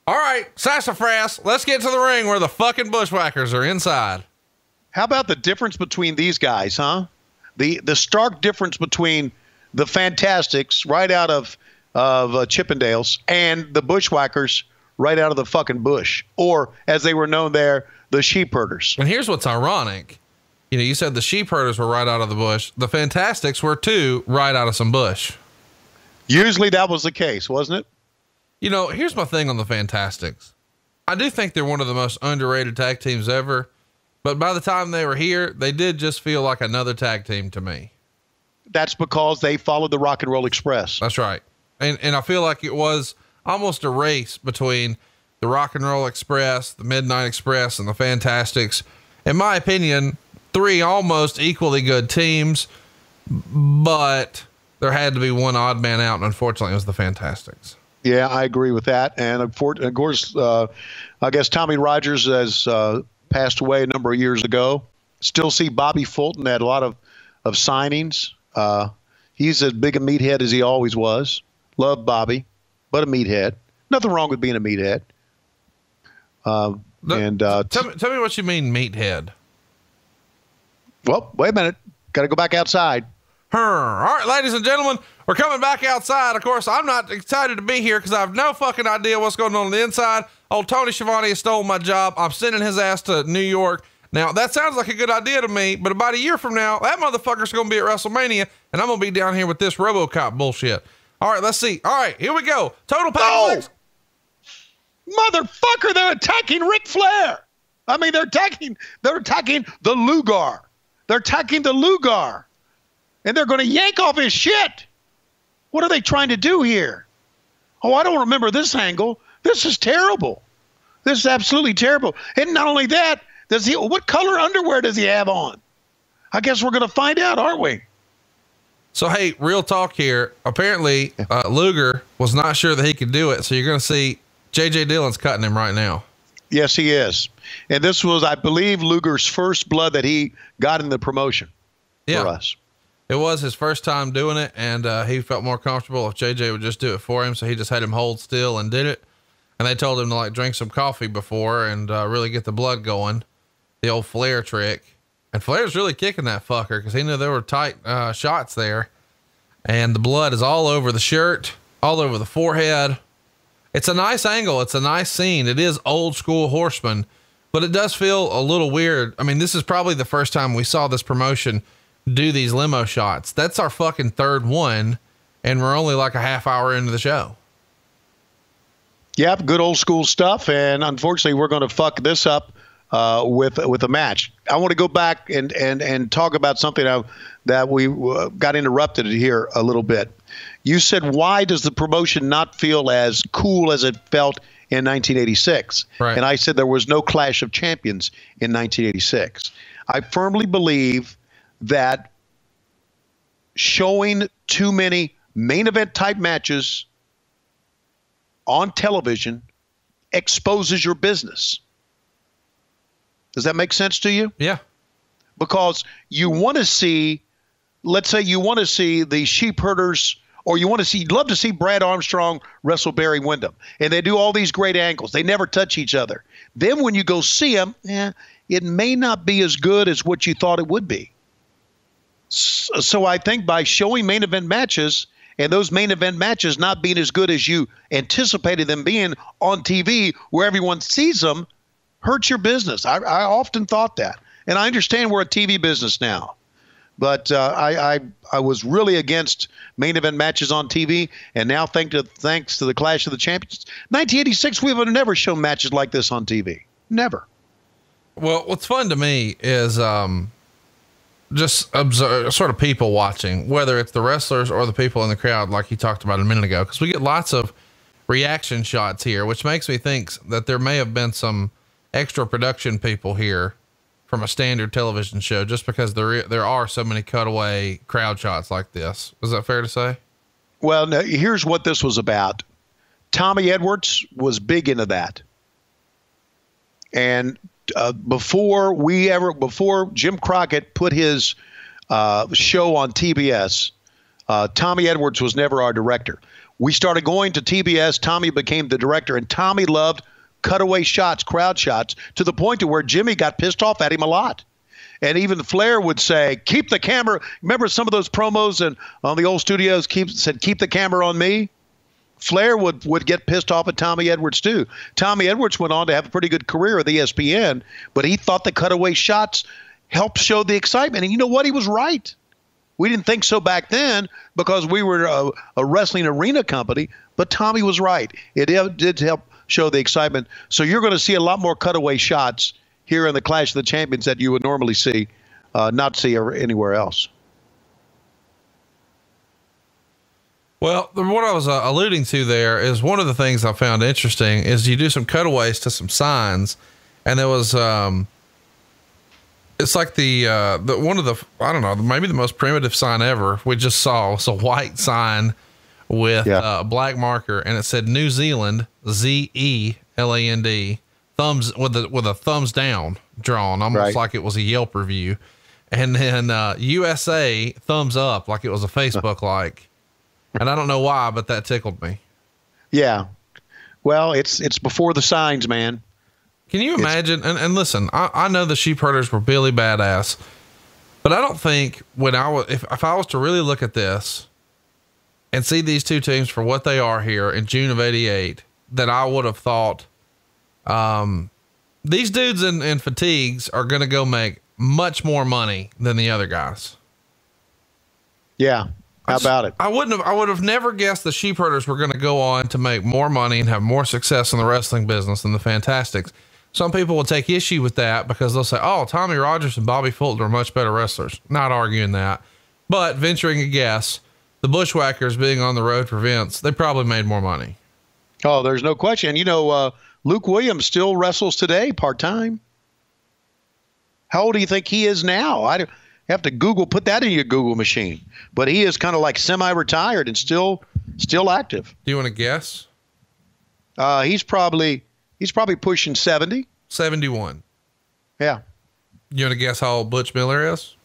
All right, sassafras, let's get to the ring where the fucking bushwhackers are inside. How about the difference between these guys, huh? The stark difference between the Fantastics right out of Chippendales and the Bushwhackers right out of the fucking bush, or as they were known there, the sheep herders. And here's what's ironic. You said the sheep herders were right out of the bush. The Fantastics were too, right out of some bush. Usually that was the case, wasn't it? Here's my thing on the Fantastics. I do think they're one of the most underrated tag teams ever, but by the time they were here, they did just feel like another tag team to me. That's because they followed the Rock and Roll Express. That's right. And I feel like it was almost a race between the Rock and Roll Express, the Midnight Express, and the Fantastics. In my opinion, 3 almost equally good teams, but there had to be one odd man out, and unfortunately it was the Fantastics. Yeah, I agree with that. And of course, I guess Tommy Rogers has passed away a number of years ago. Still see Bobby Fulton had a lot of signings. He's as big a meathead as he always was. Love Bobby, but a meathead. Nothing wrong with being a meathead. Tell me what you mean, meathead. Well, wait a minute. Got to go back outside. All right, ladies and gentlemen, we're coming back outside. Of course, I'm not excited to be here because I have no fucking idea what's going on the inside. Old Tony Schiavone has stolen my job. I'm sending his ass to New York. Now, that sounds like a good idea to me, but about a year from now, that motherfucker's going to be at WrestleMania, and I'm going to be down here with this RoboCop bullshit. All right, let's see. All right, here we go. Total power. Motherfucker, they're attacking Ric Flair. I mean, they're attacking the Lugar. They're attacking the Lugar. And they're going to yank off his shit. What are they trying to do here? Oh, I don't remember this angle. This is terrible. This is absolutely terrible. And not only that, what color underwear does he have on? I guess we're going to find out, aren't we? So, hey, real talk here. Apparently, Luger was not sure that he could do it. So you're going to see J.J. Dillon's cutting him right now. Yes, he is. And this was, I believe, Luger's first blood that he got in the promotion for us. It was his first time doing it, and he felt more comfortable if JJ would just do it for him. So he just had him hold still and did it. And they told him to drink some coffee before and really get the blood going. The old Flair trick. And Flair's really kicking that fucker because he knew there were tight shots there. And the blood is all over the shirt, all over the forehead. It's a nice angle. It's a nice scene. It is old school Horseman, but it does feel a little weird. I mean, this is probably the first time we saw this promotion do these limo shots. That's our fucking third one, and we're only like a half hour into the show. Yep, good old school stuff, and unfortunately we're going to fuck this up with a match. I want to go back and talk about something that we got interrupted here a little bit. You said, why does the promotion not feel as cool as it felt in 1986? Right. And I said there was no Clash of Champions in 1986. I firmly believe that showing too many main event type matches on television exposes your business. Does that make sense to you? Yeah. Because you want to see, let's say you want to see the sheep herders, or you'd love to see Brad Armstrong wrestle Barry Windham. And they do all these great angles. They never touch each other. Then when you go see them, it may not be as good as what you thought it would be. So I think by showing main event matches, and those main event matches not being as good as you anticipated them being on TV, where everyone sees them, hurts your business. I often thought that. And I understand we're a TV business now. But I was really against main event matches on TV, and now thanks to the Clash of the Champions, 1986, we would have never shown matches like this on TV. Never. Well, what's fun to me is just observe sort of people watching, whether it's the wrestlers or the people in the crowd, like you talked about a minute ago, because we get lots of reaction shots here, which makes me think that there may have been some extra production people here from a standard television show, just because there are so many cutaway crowd shots like this. Is that fair to say? Well, no, here's what this was about. Tommy Edwards was big into that. And before Jim Crockett put his show on TBS, Tommy Edwards was never our director. We started going to TBS. Tommy became the director, and Tommy loved cutaway shots, crowd shots, to the point to where Jimmy got pissed off at him a lot. And even Flair would say, keep the camera. Remember some of those promos and on the old studios said, keep the camera on me? Flair would get pissed off at Tommy Edwards, too. Tommy Edwards went on to have a pretty good career with ESPN, but he thought the cutaway shots helped show the excitement. And you know what? He was right. We didn't think so back then because we were a wrestling arena company, but Tommy was right. It did help show the excitement. So you're going to see a lot more cutaway shots here in the Clash of the Champions that you would normally see, not see anywhere else. Well, what I was alluding to there is one of the things I found interesting is you do some cutaways to some signs, and there was, it's like the one of the, I don't know, maybe the most primitive sign ever we just saw. It's a white sign with a black marker, and it said New Zealand, ZELAND, thumbs with a thumbs down drawn, almost like it was a Yelp review. And then, USA thumbs up, like it was a Facebook like. And I don't know why, but that tickled me. Yeah. Well, it's before the signs, man. Can you imagine? And listen, I know the sheep herders were Billy Badass, but I don't think when if I was to really look at this and see these two teams for what they are here in June of '88, that I would have thought, these dudes in fatigues are going to go make much more money than the other guys. Yeah. How about it? I would have never guessed the sheep herders were going to go on to make more money and have more success in the wrestling business than the Fantastics. Some people will take issue with that because they'll say, oh, Tommy Rogers and Bobby Fulton are much better wrestlers. Not arguing that, but venturing a guess, the Bushwhackers being on the road for Vince, they probably made more money. Oh, there's no question. You know, Luke Williams still wrestles today part-time. How old do you think he is now? I have to put that in your Google machine, but he is kind of like semi-retired and still active. Do you want to guess? He's probably pushing 70. 71. Yeah. You want to guess how old Butch Miller is?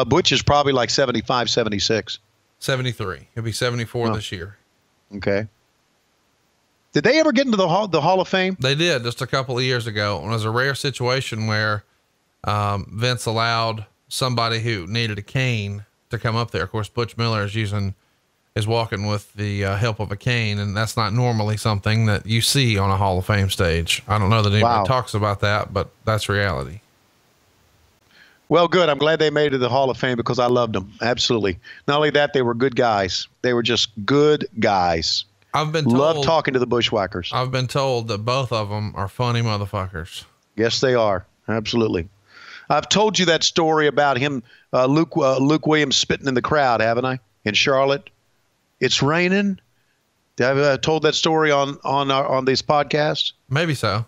Butch is probably like 75, 76. 73. He'll be 74 this year. Okay. Did they ever get into the Hall of Fame? They did just a couple of years ago. It was a rare situation where Vince allowed somebody who needed a cane to come up there. Of course, Butch Miller is walking with the help of a cane, and that's not normally something that you see on a Hall of Fame stage. I don't know that anybody talks about that, but that's reality. Well, good. I'm glad they made it to the Hall of Fame because I loved them. Absolutely. Not only that, they were good guys. They were just good guys. Love talking to the Bushwhackers. I've been told that both of them are funny motherfuckers. Yes, they are. Absolutely. I've told you that story about him, Luke Williams spitting in the crowd, haven't I? In Charlotte. It's raining. Have I told that story on this podcast? Maybe so.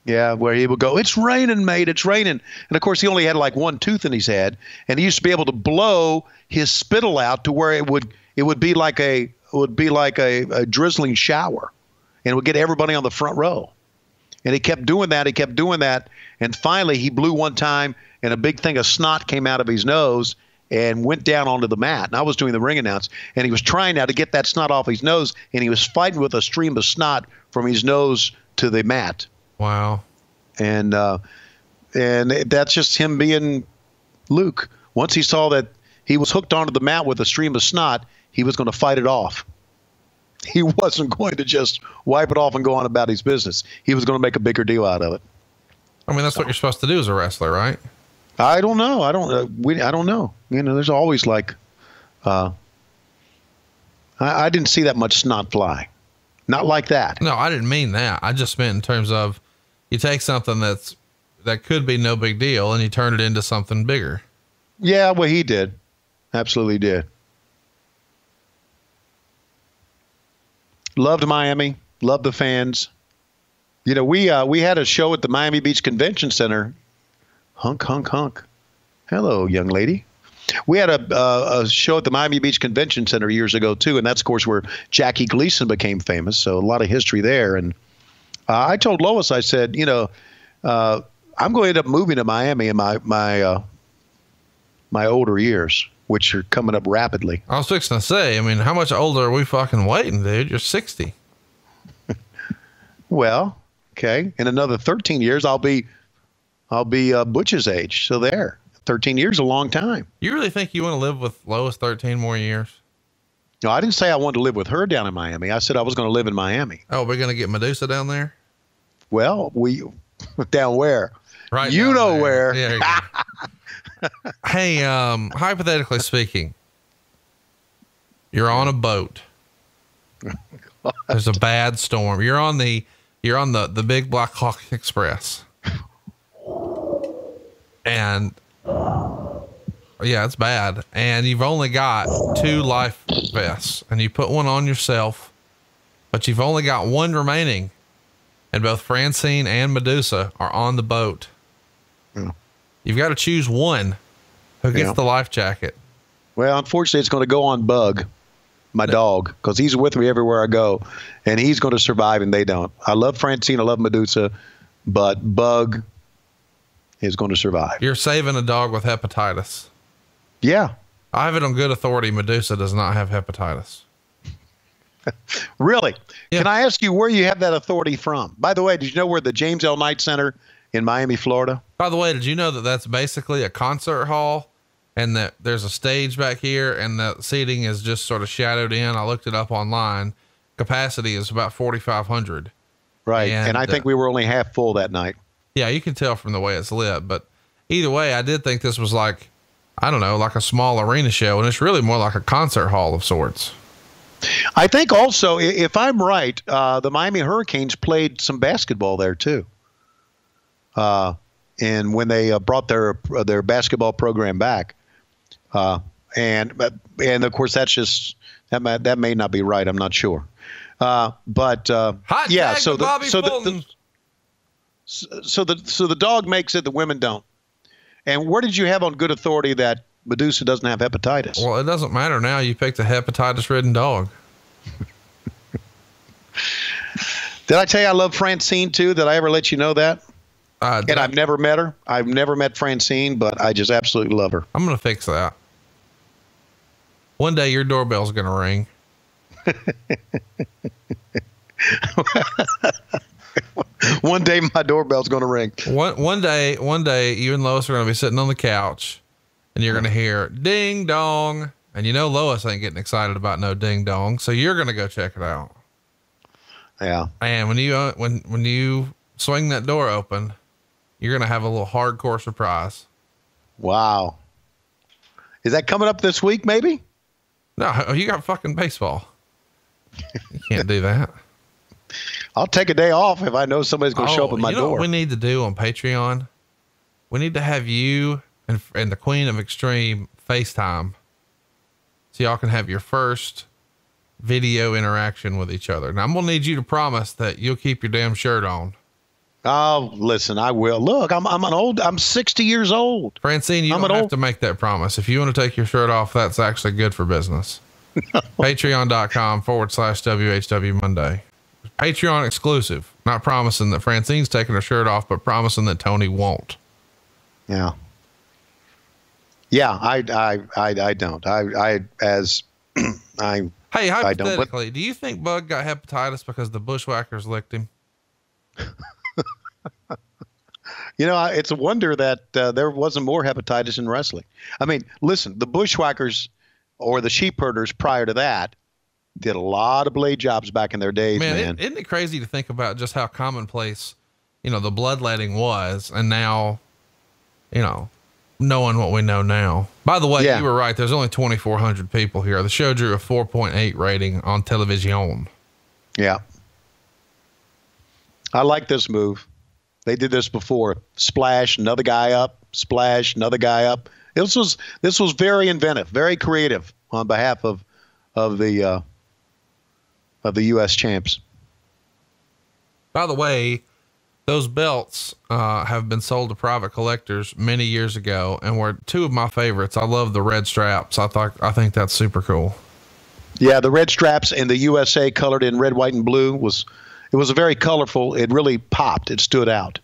Yeah, where he would go, it's raining, mate, it's raining. And of course, he only had like one tooth in his head, and he used to be able to blow his spittle out to where it would be like a drizzling shower, and it would get everybody on the front row. And he kept doing that. And finally he blew one time and a big thing of snot came out of his nose and went down onto the mat. And I was doing the ring announce, and he was trying now to get that snot off his nose, and he was fighting with a stream of snot from his nose to the mat. Wow. And that's just him being Luke. Once he saw that he was hooked onto the mat with a stream of snot, he was going to fight it off. He wasn't going to just wipe it off and go on about his business. He was going to make a bigger deal out of it. I mean, that's what you're supposed to do as a wrestler, right? I don't know. I don't know. You know, there's always like, I didn't see that much snot fly. Not like that. No, I didn't mean that. I just meant in terms of you take something that could be no big deal and you turn it into something bigger. Yeah, well, he did. Absolutely did. Loved Miami. Loved the fans. You know, we had a show at the Miami Beach Convention Center. Hunk, hunk, hunk. Hello, young lady. We had a show at the Miami Beach Convention Center years ago, too. And that's, of course, where Jackie Gleason became famous. So a lot of history there. And I told Lois, I said, you know, I'm going to end up moving to Miami in my older years. which are coming up rapidly. I was fixing to say, I mean, how much older are we fucking waiting, dude? You're 60. Well, okay. In another 13 years, I'll be Butch's age. So there, 13 years, a long time. You really think you want to live with Lois 13 more years? No, I didn't say I wanted to live with her down in Miami. I said I was going to live in Miami. Oh, we're going to get Medusa down there? Well, down where? Right. You know there. where. Yeah, there you go. Hey, hypothetically speaking, you're on a boat. There's a bad storm. You're on the big Black Hawk Express. And yeah, it's bad. And you've only got 2 life vests, and you put one on yourself, but you've only got 1 remaining. And both Francine and Medusa are on the boat. Yeah. You've got to choose one who gets the life jacket. Well, unfortunately, it's going to go on Bug, my dog, because he's with me everywhere I go, and he's going to survive, and they don't. I love Francine, I love Medusa, but Bug is going to survive. You're saving a dog with hepatitis. Yeah. I have it on good authority. Medusa does not have hepatitis. Really? Yeah. Can I ask you where you have that authority from? By the way, did you know where the James L. Knight Center in Miami, Florida? By the way, did you know that that's basically a concert hall, and that there's a stage back here, and the seating is just sort of shadowed in? I looked it up online. Capacity is about 4,500. Right. And I think we were only half full that night. Yeah, you can tell from the way it's lit, but either way, I did think this was like, I don't know, like a small arena show, and it's really more like a concert hall of sorts. I think also, if I'm right, the Miami Hurricanes played some basketball there too. And when they brought their basketball program back, and of course that's just that may not be right. I'm not sure. But yeah, so the dog makes it, the women don't. And where did you have on good authority that Medusa doesn't have hepatitis? Well, it doesn't matter now. You picked a hepatitis-ridden dog. Did I tell you I love Francine too? Did I ever let you know that? And I've never met her. I've never met Francine, but I just absolutely love her. I'm going to fix that. One day your doorbell's going to ring. One day my doorbell's going to ring. One day you and Lois are going to be sitting on the couch, and you're going to hear ding dong. And you know, Lois ain't getting excited about no ding dong. So you're going to go check it out. Yeah. And when you swing that door open, you're going to have a little hardcore surprise. Wow. Is that coming up this week? Maybe? No, you got fucking baseball. You can't do that. I'll take a day off if I know somebody's going to show up at my door. What we need to do on Patreon? We need to have you and the Queen of Extreme FaceTime, so y'all can have your first video interaction with each other. Now I'm going to need you to promise that you'll keep your damn shirt on. Oh, listen, I will. Look, I'm 60 years old. Francine, you don't have to make that promise. If you want to take your shirt off, that's actually good for business. Patreon.com/WHW Monday. Patreon exclusive. Not promising that Francine's taking her shirt off, but promising that Tony won't. Yeah. Yeah. I don't. Hey, hypothetically, do you think Bug got hepatitis because the bushwhackers licked him? You know, it's a wonder that there wasn't more hepatitis in wrestling. I mean, listen, the bushwhackers or the sheep herders prior to that did a lot of blade jobs back in their days, man. Isn't it crazy to think about just how commonplace, the bloodletting was, and now, knowing what we know now. By the way, You were right. There's only 2,400 people here. The show drew a 4.8 rating on television. Yeah. I like this move. They did this before. Splash, another guy up, splash, another guy up. This was very inventive, very creative on behalf of the U.S. champs. By the way, those belts have been sold to private collectors many years ago and were 2 of my favorites. I love the red straps. I think that's super cool. Yeah, the red straps and the USA colored in red, white, and blue was a very colorful. It really popped. It stood out.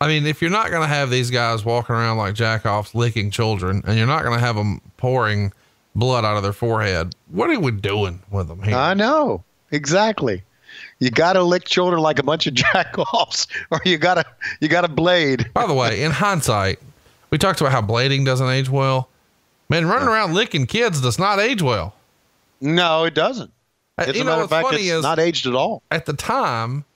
I mean, if you're not going to have these guys walking around like jack-offs licking children, and you're not going to have them pouring blood out of their forehead, what are we doing with them here? I know. Exactly. You got to lick children like a bunch of jack-offs, or you got to blade. By the way, in hindsight, we talked about how blading doesn't age well. Man, running around licking kids does not age well. No, it doesn't. As a matter of fact, it's not aged at all. At the time,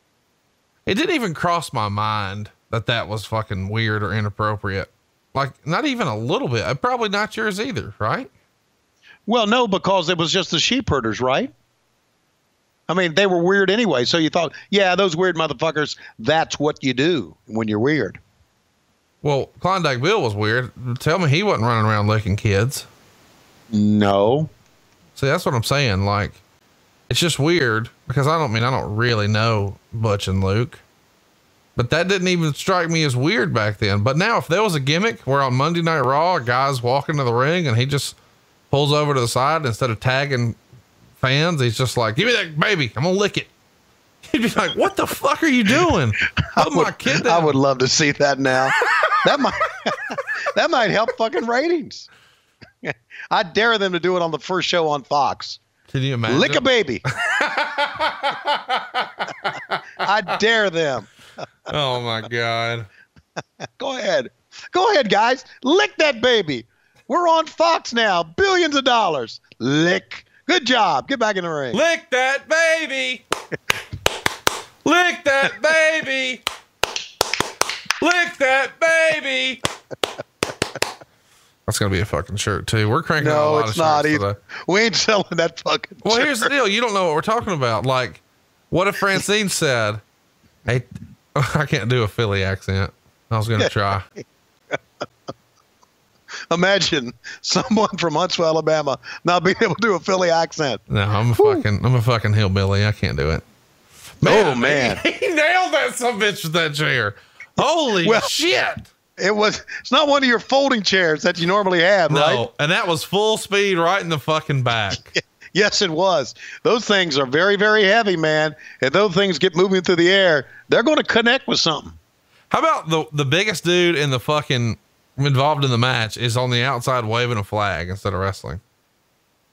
it didn't even cross my mind that was fucking weird or inappropriate. Like, not even a little bit. Probably not yours either, right? Well, no, because it was just the sheep herders, right? I mean, they were weird anyway. So you thought, yeah, those weird motherfuckers, that's what you do when you're weird. Well, Klondike Bill was weird. Tell me he wasn't running around licking kids. No. See, that's what I'm saying. Like, it's just weird because I don't really know Butch and Luke, but that didn't even strike me as weird back then. But now if there was a gimmick where on Monday Night Raw, a guy's walking to the ring and he just pulls over to the side instead of tagging fans, he's just like, give me that baby. I'm going to lick it. He'd be like, what the fuck are you doing? My kid down. I would love to see that now. That might help fucking ratings. I dare them to do it on the first show on Fox. Can you imagine? Lick a baby. I dare them. Oh my God. Go ahead, guys. Lick that baby. We're on Fox now. Billions of dollars. Lick. Good job. Get back in the ring. Lick that baby. Lick that baby. Lick that baby. That's going to be a fucking shirt too. We're cranking out a lot of shirts. No, it's not either. We ain't selling that fucking Well, shirt. Here's the deal. You don't know what we're talking about. Like, what if Francine said, hey, I can't do a Philly accent. I was going to try. Imagine someone from Huntsville, Alabama, not being able to do a Philly accent. No, I'm a fucking hillbilly. I can't do it. Man, man. He nailed that some bitch with that chair. Holy shit. It's not one of your folding chairs that you normally have, right? No, and that was full speed right in the fucking back. Yes, it was. Those things are very, very heavy, man. And those things get moving through the air, they're going to connect with something. How about the biggest dude in the fucking involved in the match is on the outside waving a flag instead of wrestling?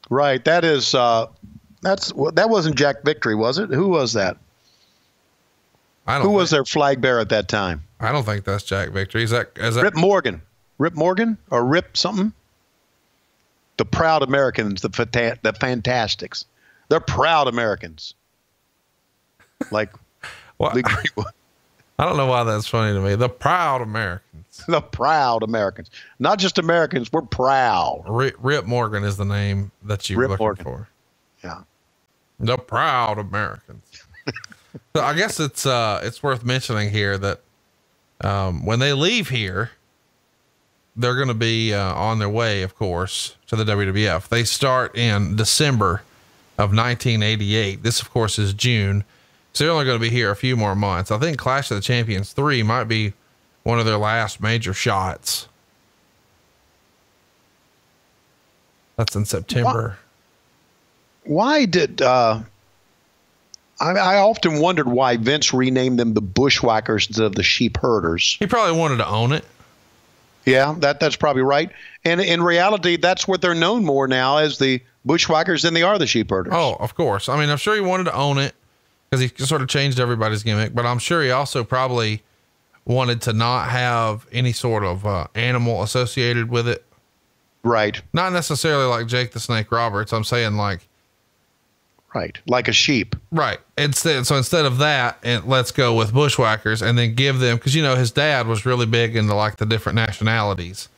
Right. That is, that wasn't Jack Victory, was it? Who was that? Who was their flag bearer at that time? I don't think that's Jack Victory. Is that Rip Morgan? Rip Morgan or Rip something? The Proud Americans, the Fantastics. They're proud Americans. Like well, I don't know why that's funny to me. The Proud Americans. The Proud Americans. Not just Americans. We're proud. Rip Morgan is the name that you're looking for. Yeah. The Proud Americans. So I guess it's worth mentioning here that when they leave here, they're going to be on their way, of course, to the WWF. They start in December of 1988. This, of course, is June. So they're only going to be here a few more months. I think Clash of the Champions 3 might be one of their last major shots. That's in September. Why did I often wondered why Vince renamed them the Bushwhackers instead of the Sheep Herders. He probably wanted to own it. Yeah, that's probably right. And in reality, that's what they're known more now as the Bushwhackers than they are the Sheep Herders. Oh, of course. I mean, I'm sure he wanted to own it because he sort of changed everybody's gimmick, but I'm sure he also probably wanted to not have any sort of animal associated with it. Right. Not necessarily like Jake the Snake Roberts. I'm saying like, right. Like a sheep. Right. Instead of that, and let's go with Bushwhackers and then give them, cause his dad was really big into like the different nationalities.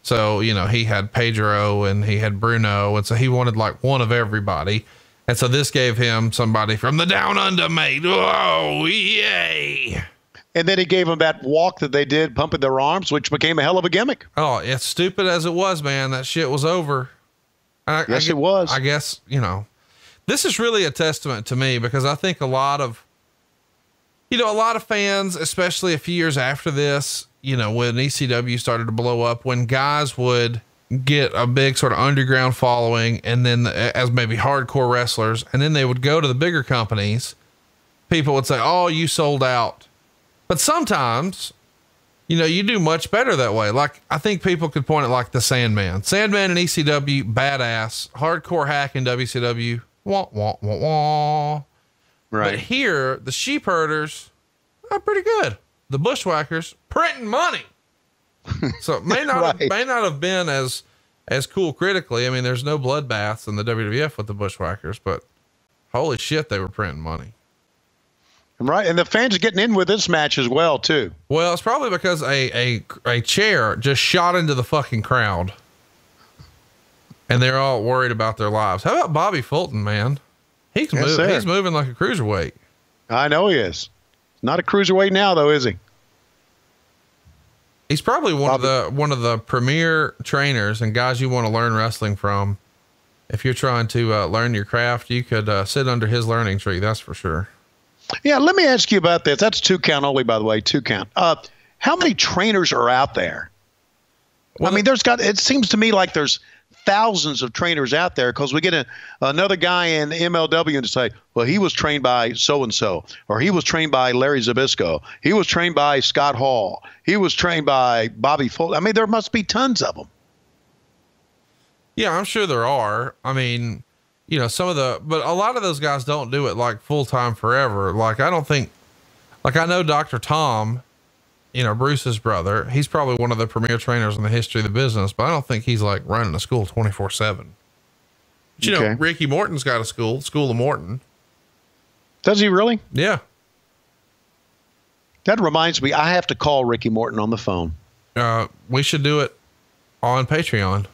So, he had Pedro and he had Bruno. And so he wanted like one of everybody. And so this gave him somebody from the down under, mate. Oh, yay. And then he gave them that walk that they did pumping their arms, which became a hell of a gimmick. Oh, as stupid as it was, man, that shit was over. Yes, it was. I guess, this is really a testament to me because I think a lot of fans, especially a few years after this, when ECW started to blow up, when guys would get a big sort of underground following and then as maybe hardcore wrestlers, and then they would go to the bigger companies, people would say, oh, you sold out. But sometimes You know, you do much better that way. Like, I think people could point at like the Sandman in ECW, badass, hardcore hack in WCW. Wah, wah, wah, wah. Right. But here, the sheep herders are pretty good. The bushwhackers printing money. So it may not have been as cool critically. I mean, there's no bloodbaths in the WWF with the bushwhackers, but holy shit, they were printing money. Right. And the fans are getting in with this match as well, too. Well, it's probably because a chair just shot into the fucking crowd and they're all worried about their lives. How about Bobby Fulton, man? He's moving like a cruiserweight. I know he is. Not a cruiserweight now, though, is he? He's probably one of the premier trainers and guys you want to learn wrestling from. If you're trying to learn your craft, you could sit under his learning tree. That's for sure. Yeah, let me ask you about this. That's 2 count only, by the way, 2 count. How many trainers are out there? Well, I mean, it seems to me like there's thousands of trainers out there, because we get another guy in MLW and say, well, he was trained by so-and-so, or he was trained by Larry Zbyszko. He was trained by Scott Hall. He was trained by Bobby Fulton. I mean, there must be tons of them. Yeah, I'm sure there are. I mean, you know, but a lot of those guys don't do it like full time forever. Like, I don't think, like, I know Dr. Tom, you know, Bruce's brother, he's probably one of the premier trainers in the history of the business, but I don't think he's like running a school 24/7. But you know, Ricky Morton's got a School of Morton. Does he really? Yeah. That reminds me, I have to call Ricky Morton on the phone. We should do it on Patreon.